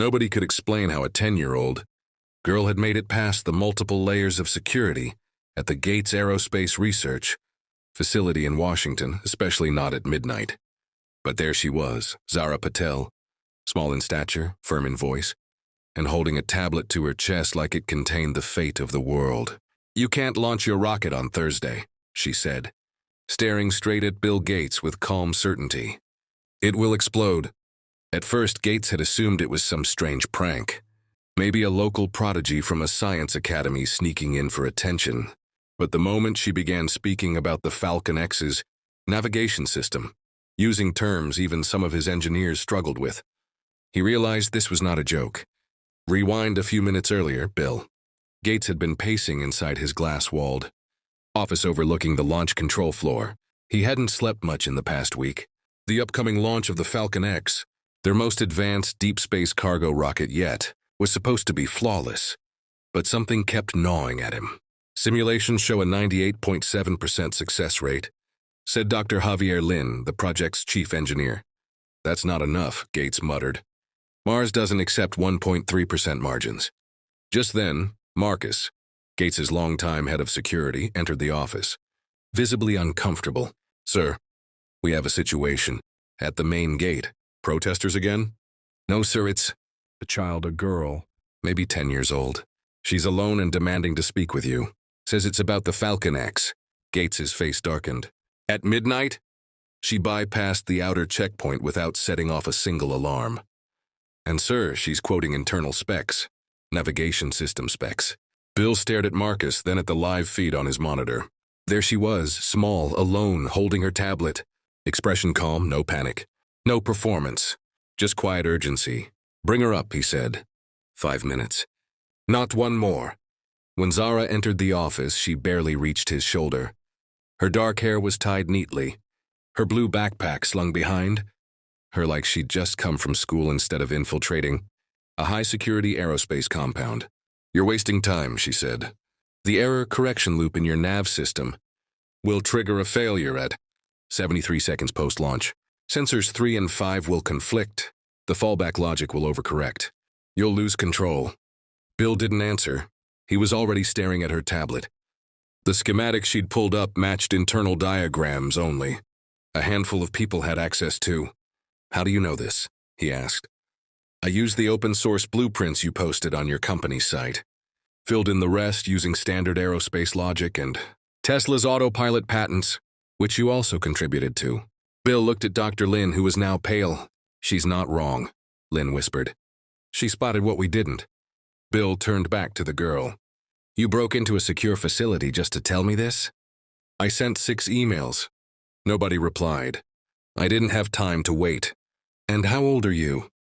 Nobody could explain how a 10-year-old girl had made it past the multiple layers of security at the Gates Aerospace Research facility in Washington, especially not at midnight. But there she was, Zara Patel, small in stature, firm in voice, and holding a tablet to her chest like it contained the fate of the world. "You can't launch your rocket on Thursday," she said, staring straight at Bill Gates with calm certainty. "It will explode." At first, Gates had assumed it was some strange prank, maybe a local prodigy from a science academy sneaking in for attention. But the moment she began speaking about the Falcon X's navigation system, using terms even some of his engineers struggled with, he realized this was not a joke. Rewind a few minutes earlier, Bill Gates had been pacing inside his glass-walled office overlooking the launch control floor. He hadn't slept much in the past week. The upcoming launch of the Falcon X, their most advanced deep space cargo rocket yet, was supposed to be flawless. But something kept gnawing at him. "Simulations show a 98.7% success rate," said Dr. Javier Lin, the project's chief engineer. "That's not enough," Gates muttered. "Mars doesn't accept 1.3% margins." Just then, Marcus, Gates's longtime head of security, entered the office, visibly uncomfortable. "Sir, we have a situation. At the main gate. Protesters again?" "No, sir, it's a child, a girl, maybe 10 years old. She's alone and demanding to speak with you. Says it's about the Falcon X." Gates's face darkened. "At midnight?" "She bypassed the outer checkpoint without setting off a single alarm. And sir, she's quoting internal specs. Navigation system specs." Bill stared at Marcus, then at the live feed on his monitor. There she was, small, alone, holding her tablet. Expression calm, no panic. No performance. Just quiet urgency. "Bring her up," he said. 5 minutes. Not one more. When Zara entered the office, she barely reached his shoulder. Her dark hair was tied neatly, her blue backpack slung behind her like she'd just come from school instead of infiltrating a high-security aerospace compound. "You're wasting time," she said. "The error correction loop in your nav system will trigger a failure at 73 seconds post-launch. Sensors 3 and 5 will conflict. The fallback logic will overcorrect. You'll lose control." Bill didn't answer. He was already staring at her tablet. The schematic she'd pulled up matched internal diagrams only. A handful of people had access to. "How do you know this?" he asked. "I used the open-source blueprints you posted on your company's site. Filled in the rest using standard aerospace logic and Tesla's autopilot patents, which you also contributed to." Bill looked at Dr. Lin, who was now pale. "She's not wrong," Lin whispered. "She spotted what we didn't." Bill turned back to the girl. "You broke into a secure facility just to tell me this?" "I sent 6 emails. Nobody replied. I didn't have time to wait." "And how old are you?"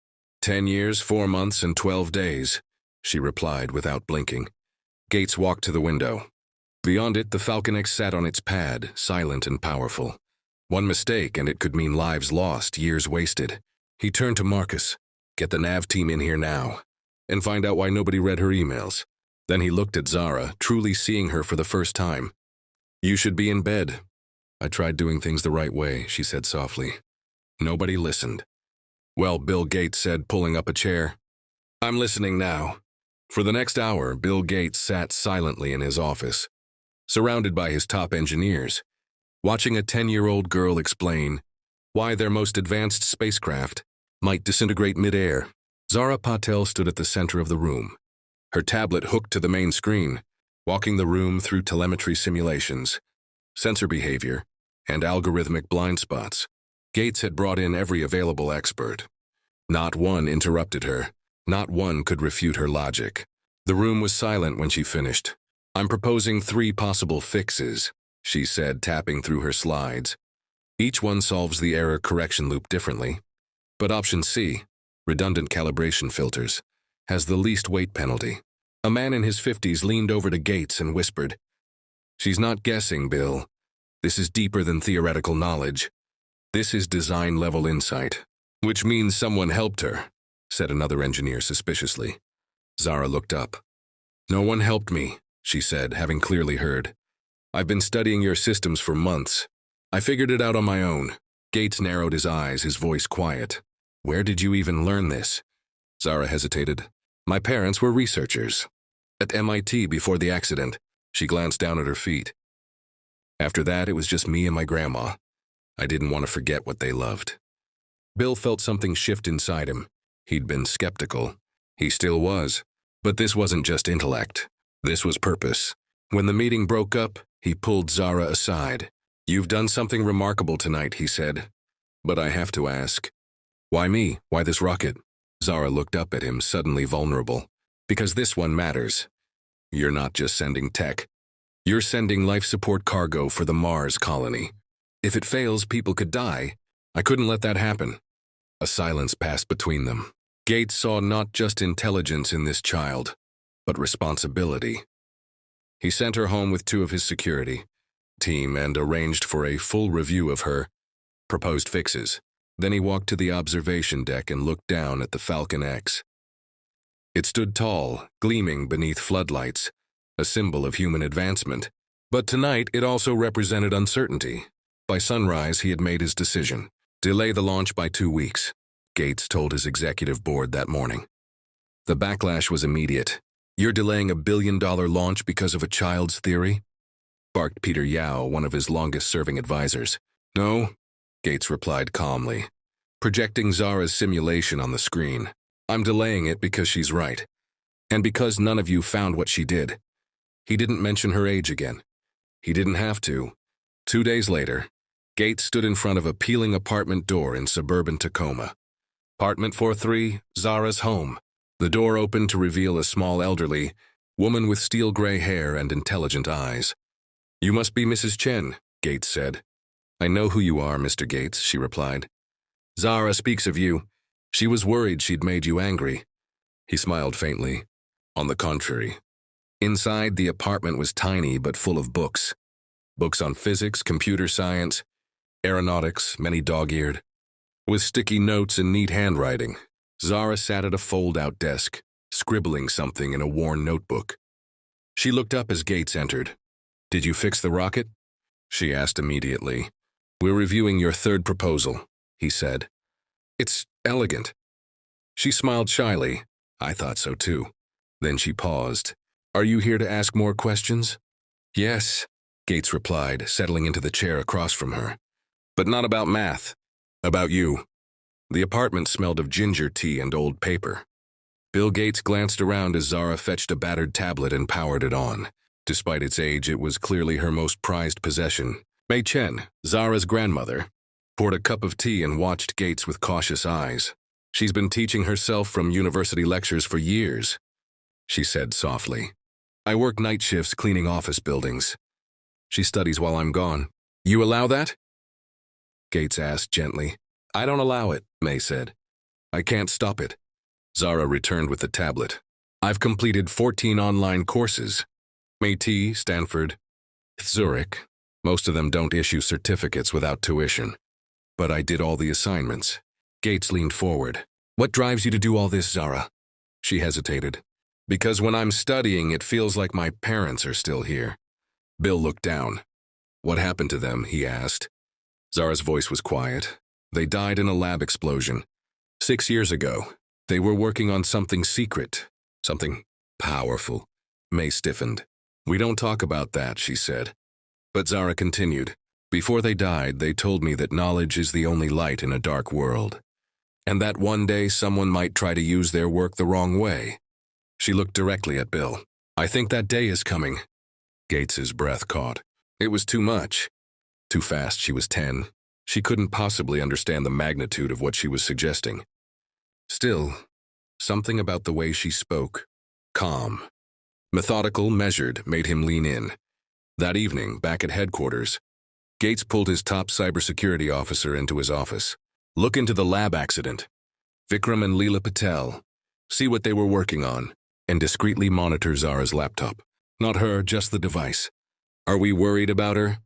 10 years, 4 months, and 12 days, she replied without blinking. Gates walked to the window. Beyond it, the Falcon X sat on its pad, silent and powerful. One mistake, and it could mean lives lost, years wasted. He turned to Marcus. "Get the nav team in here now, and find out why nobody read her emails." Then he looked at Zara, truly seeing her for the first time. "You should be in bed." "I tried doing things the right way," she said softly. Nobody listened. "Well," Bill Gates said, pulling up a chair. "I'm listening now." For the next hour, Bill Gates sat silently in his office, surrounded by his top engineers, watching a 10-year-old girl explain why their most advanced spacecraft might disintegrate mid-air. Zara Patel stood at the center of the room, her tablet hooked to the main screen, walking the room through telemetry simulations, sensor behavior, and algorithmic blind spots. Gates had brought in every available expert. Not one interrupted her. Not one could refute her logic. The room was silent when she finished. "I'm proposing 3 possible fixes," she said, tapping through her slides. "Each one solves the error correction loop differently. But option C, redundant calibration filters, has the least weight penalty." A man in his 50s leaned over to Gates and whispered, "She's not guessing, Bill. This is deeper than theoretical knowledge. This is design-level insight." "Which means someone helped her," said another engineer suspiciously. Zara looked up. "No one helped me," she said, having clearly heard. "I've been studying your systems for months. I figured it out on my own." Gates narrowed his eyes, his voice quiet. "Where did you even learn this?" Zara hesitated. My parents were researchers. At MIT before the accident. She glanced down at her feet. After that, it was just me and my grandma. I didn't want to forget what they loved. Bill felt something shift inside him. He'd been skeptical. He still was. But this wasn't just intellect. This was purpose. When the meeting broke up, he pulled Zara aside. You've done something remarkable tonight, he said. But I have to ask. Why me? Why this rocket? Zara looked up at him, suddenly vulnerable. Because this one matters. You're not just sending tech. You're sending life support cargo for the Mars colony. If it fails, people could die. I couldn't let that happen. A silence passed between them. Gates saw not just intelligence in this child, but responsibility. He sent her home with 2 of his security team and arranged for a full review of her proposed fixes. Then he walked to the observation deck and looked down at the Falcon X. It stood tall, gleaming beneath floodlights, a symbol of human advancement. But tonight it also represented uncertainty. By sunrise, he had made his decision. Delay the launch by 2 weeks, Gates told his executive board that morning. The backlash was immediate. You're delaying $1 billion launch because of a child's theory? Barked Peter Yao, one of his longest-serving advisors. No, Gates replied calmly, projecting Zara's simulation on the screen. I'm delaying it because she's right. And because none of you found what she did. He didn't mention her age again. He didn't have to. 2 days later, Gates stood in front of a peeling apartment door in suburban Tacoma. Apartment 43, Zara's home. The door opened to reveal a small elderly woman with steel-gray hair and intelligent eyes. You must be Mrs. Chen, Gates said. I know who you are, Mr. Gates, she replied. Zara speaks of you. She was worried she'd made you angry. He smiled faintly. On the contrary. Inside, the apartment was tiny but full of books. Books on physics, computer science, aeronautics, many dog-eared. With sticky notes and neat handwriting, Zara sat at a fold-out desk, scribbling something in a worn notebook. She looked up as Gates entered. Did you fix the rocket? She asked immediately. We're reviewing your 3rd proposal, he said. It's elegant. She smiled shyly. I thought so too. Then she paused. Are you here to ask more questions? Yes, Gates replied, settling into the chair across from her. But not about math. About you. The apartment smelled of ginger tea and old paper. Bill Gates glanced around as Zara fetched a battered tablet and powered it on. Despite its age, it was clearly her most prized possession. Mei Chen, Zara's grandmother, poured a cup of tea and watched Gates with cautious eyes. She's been teaching herself from university lectures for years, she said softly. I work night shifts cleaning office buildings. She studies while I'm gone. You allow that? Gates asked gently. I don't allow it, Mei said. I can't stop it. Zara returned with the tablet. I've completed 14 online courses. MIT, Stanford, Zurich. Most of them don't issue certificates without tuition. But I did all the assignments. Gates leaned forward. What drives you to do all this, Zara? She hesitated. Because when I'm studying, it feels like my parents are still here. Bill looked down. What happened to them, he asked. Zara's voice was quiet. They died in a lab explosion. 6 years ago, they were working on something secret, something powerful. Mei stiffened. We don't talk about that, she said. But Zara continued. Before they died, they told me that knowledge is the only light in a dark world, and that one day someone might try to use their work the wrong way. She looked directly at Bill. I think that day is coming. Gates's breath caught. It was too much. Too fast. She was 10. She couldn't possibly understand the magnitude of what she was suggesting. Still, something about the way she spoke, calm, methodical, measured, made him lean in. That evening, back at headquarters, Gates pulled his top cybersecurity officer into his office. Look into the lab accident. Vikram and Leela Patel. See what they were working on, and discreetly monitor Zara's laptop. Not her, just the device. Are we worried about her?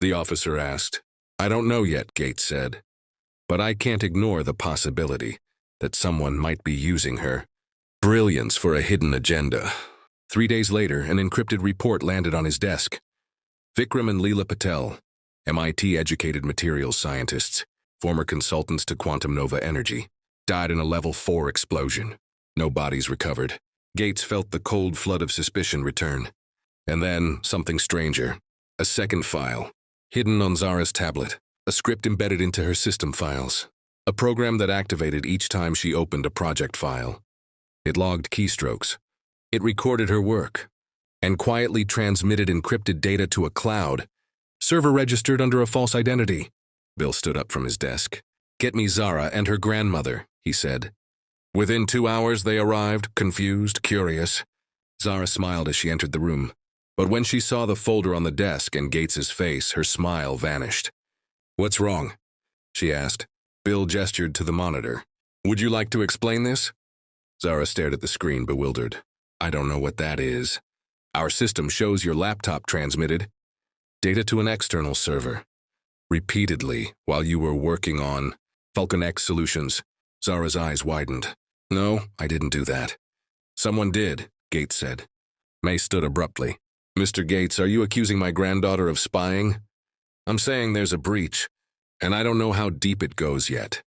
The officer asked. I don't know yet, Gates said. But I can't ignore the possibility that someone might be using her brilliance for a hidden agenda. 3 days later, an encrypted report landed on his desk. Vikram and Leela Patel, MIT-educated materials scientists, former consultants to Quantum Nova Energy, died in a Level 4 explosion. No bodies recovered. Gates felt the cold flood of suspicion return. And then, something stranger. A second file. Hidden on Zara's tablet. A script embedded into her system files. A program that activated each time she opened a project file. It logged keystrokes. It recorded her work. And quietly transmitted encrypted data to a cloud. Server registered under a false identity. Bill stood up from his desk. "Get me Zara and her grandmother," he said. Within 2 hours they arrived, confused, curious. Zara smiled as she entered the room. But when she saw the folder on the desk and Gates's face, her smile vanished. "What's wrong?" she asked. Bill gestured to the monitor. "Would you like to explain this?" Zara stared at the screen, bewildered. "I don't know what that is." "Our system shows your laptop transmitted data to an external server. Repeatedly, while you were working on Falcon X solutions." Zara's eyes widened. "No, I didn't do that." "Someone did," Gates said. May stood abruptly. "Mr. Gates, are you accusing my granddaughter of spying?" "I'm saying there's a breach, and I don't know how deep it goes yet."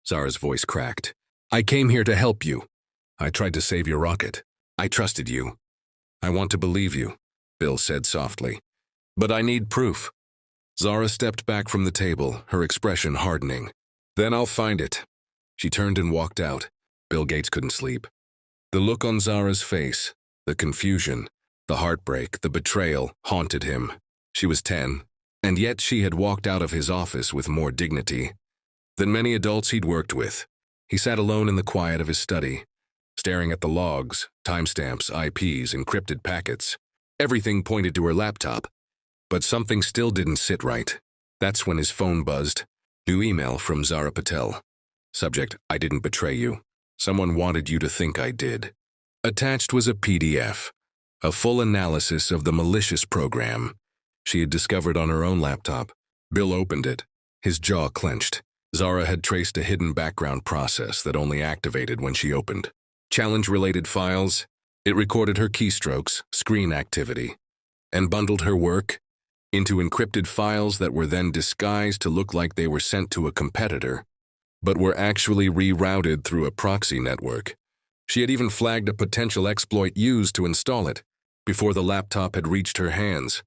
Zara's voice cracked. "I came here to help you. I tried to save your rocket. I trusted you. I want to believe you," Bill said softly. "But I need proof." Zara stepped back from the table, her expression hardening. "Then I'll find it." She turned and walked out. Bill Gates couldn't sleep. The look on Zara's face, the confusion, the heartbreak, the betrayal haunted him. She was 10, and yet she had walked out of his office with more dignity than many adults he'd worked with. He sat alone in the quiet of his study, staring at the logs, timestamps, IPs, encrypted packets. Everything pointed to her laptop. But something still didn't sit right. That's when his phone buzzed. New email from Zara Patel. Subject: "I didn't betray you. Someone wanted you to think I did." Attached was a PDF, a full analysis of the malicious program she had discovered on her own laptop. Bill opened it, his jaw clenched. Zara had traced a hidden background process that only activated when she opened challenge-related files. It recorded her keystrokes, screen activity, and bundled her work into encrypted files that were then disguised to look like they were sent to a competitor, but were actually rerouted through a proxy network. She had even flagged a potential exploit used to install it before the laptop had reached her hands.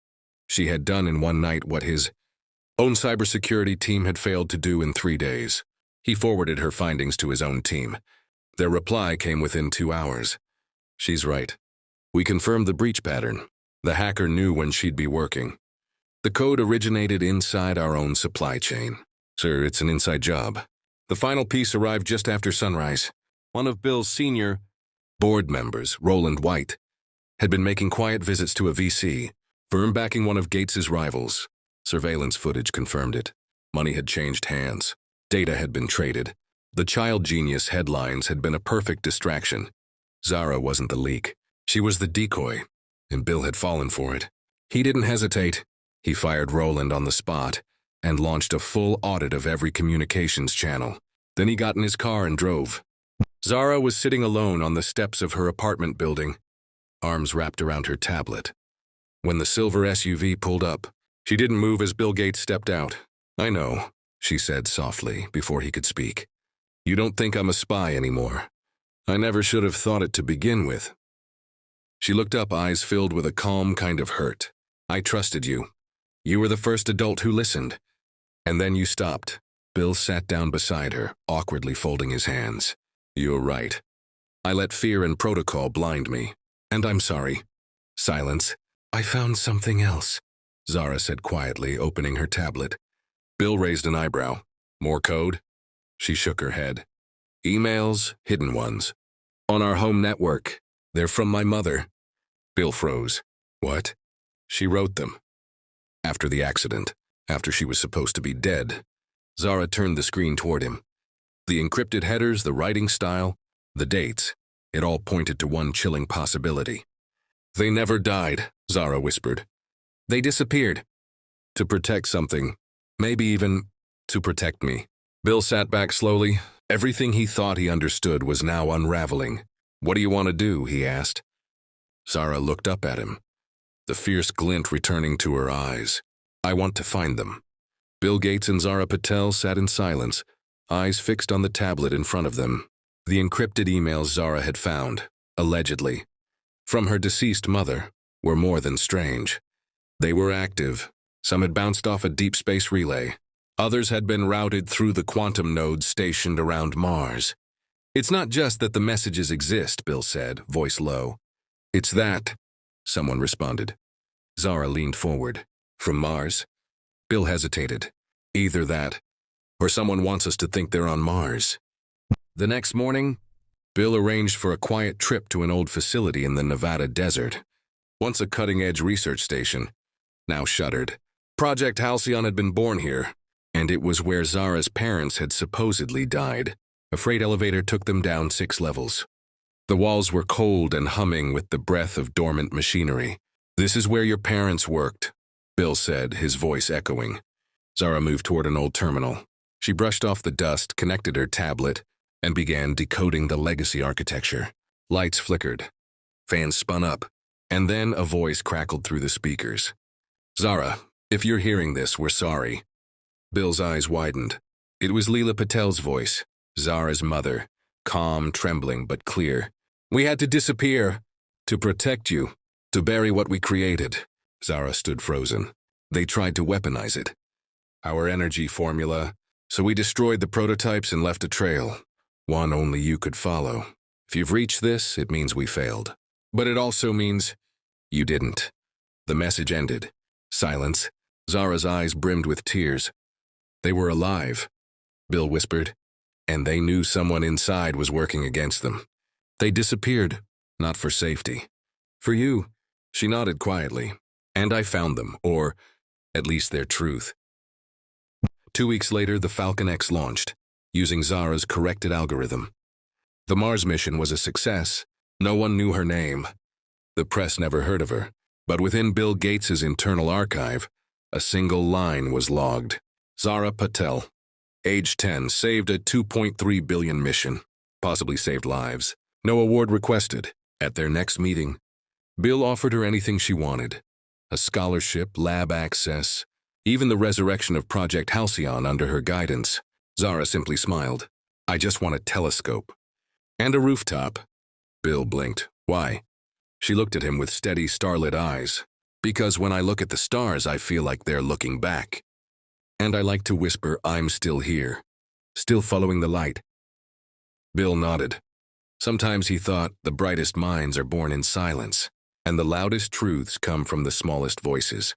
She had done in one night what his own cybersecurity team had failed to do in 3 days. He forwarded her findings to his own team. Their reply came within 2 hours. "She's right. We confirmed the breach pattern. The hacker knew when she'd be working. The code originated inside our own supply chain. Sir, it's an inside job." The final piece arrived just after sunrise. One of Bill's senior board members, Roland White, had been making quiet visits to a VC, firm backing one of Gates's rivals. Surveillance footage confirmed it. Money had changed hands. Data had been traded. The child genius headlines had been a perfect distraction. Zara wasn't the leak. She was the decoy, and Bill had fallen for it. He didn't hesitate. He fired Roland on the spot and launched a full audit of every communications channel. Then he got in his car and drove. Zara was sitting alone on the steps of her apartment building, arms wrapped around her tablet. When the silver SUV pulled up, she didn't move as Bill Gates stepped out. "I know," she said softly before he could speak. "You don't think I'm a spy anymore. I never should have thought it to begin with." She looked up, eyes filled with a calm kind of hurt. "I trusted you. You were the first adult who listened. And then you stopped." Bill sat down beside her, awkwardly folding his hands. "You're right. I let fear and protocol blind me. And I'm sorry." Silence. "I found something else," Zara said quietly, opening her tablet. Bill raised an eyebrow. "More code?" She shook her head. "Emails, hidden ones. On our home network. They're from my mother." Bill froze. "What?" "She wrote them. After the accident. After she was supposed to be dead." Zara turned the screen toward him. The encrypted headers, the writing style, the dates, it all pointed to one chilling possibility. "They never died," Zara whispered. "They disappeared. To protect something. Maybe even to protect me." Bill sat back slowly. Everything he thought he understood was now unraveling. "What do you want to do?" he asked. Zara looked up at him, the fierce glint returning to her eyes. "I want to find them." Bill Gates and Zara Patel sat in silence, eyes fixed on the tablet in front of them. The encrypted emails Zara had found, allegedly, from her deceased mother, were more than strange. They were active. Some had bounced off a deep space relay. Others had been routed through the quantum nodes stationed around Mars. "It's not just that the messages exist," Bill said, voice low. "It's that," someone responded. Zara leaned forward. "From Mars?" Bill hesitated. "Either that, or someone wants us to think they're on Mars." The next morning, Bill arranged for a quiet trip to an old facility in the Nevada desert. Once a cutting-edge research station, now shuttered. Project Halcyon had been born here, and it was where Zara's parents had supposedly died. A freight elevator took them down 6 levels. The walls were cold and humming with the breath of dormant machinery. "This is where your parents worked," Bill said, his voice echoing. Zara moved toward an old terminal. She brushed off the dust, connected her tablet, and began decoding the legacy architecture. Lights flickered. Fans spun up. And then a voice crackled through the speakers. "Zara, if you're hearing this, we're sorry." Bill's eyes widened. It was Leela Patel's voice, Zara's mother, calm, trembling, but clear. "We had to disappear. To protect you. To bury what we created." Zara stood frozen. "They tried to weaponize it. Our energy formula. So we destroyed the prototypes and left a trail. One only you could follow. If you've reached this, it means we failed. But it also means you didn't." The message ended. Silence. Zara's eyes brimmed with tears. "They were alive," Bill whispered, "and they knew someone inside was working against them. They disappeared, not for safety. For you." She nodded quietly. "And I found them, or at least their truth." 2 weeks later, the Falcon X launched, using Zara's corrected algorithm. The Mars mission was a success. No one knew her name. The press never heard of her. But within Bill Gates's internal archive, a single line was logged. Zara Patel, age 10, saved a 2.3 billion mission, possibly saved lives. No award requested. At their next meeting, Bill offered her anything she wanted. A scholarship, lab access, even the resurrection of Project Halcyon under her guidance. Zara simply smiled. "I just want a telescope." "And a rooftop." Bill blinked. "Why?" She looked at him with steady, starlit eyes. "Because when I look at the stars, I feel like they're looking back. And I like to whisper, I'm still here, still following the light." Bill nodded. Sometimes he thought the brightest minds are born in silence, and the loudest truths come from the smallest voices.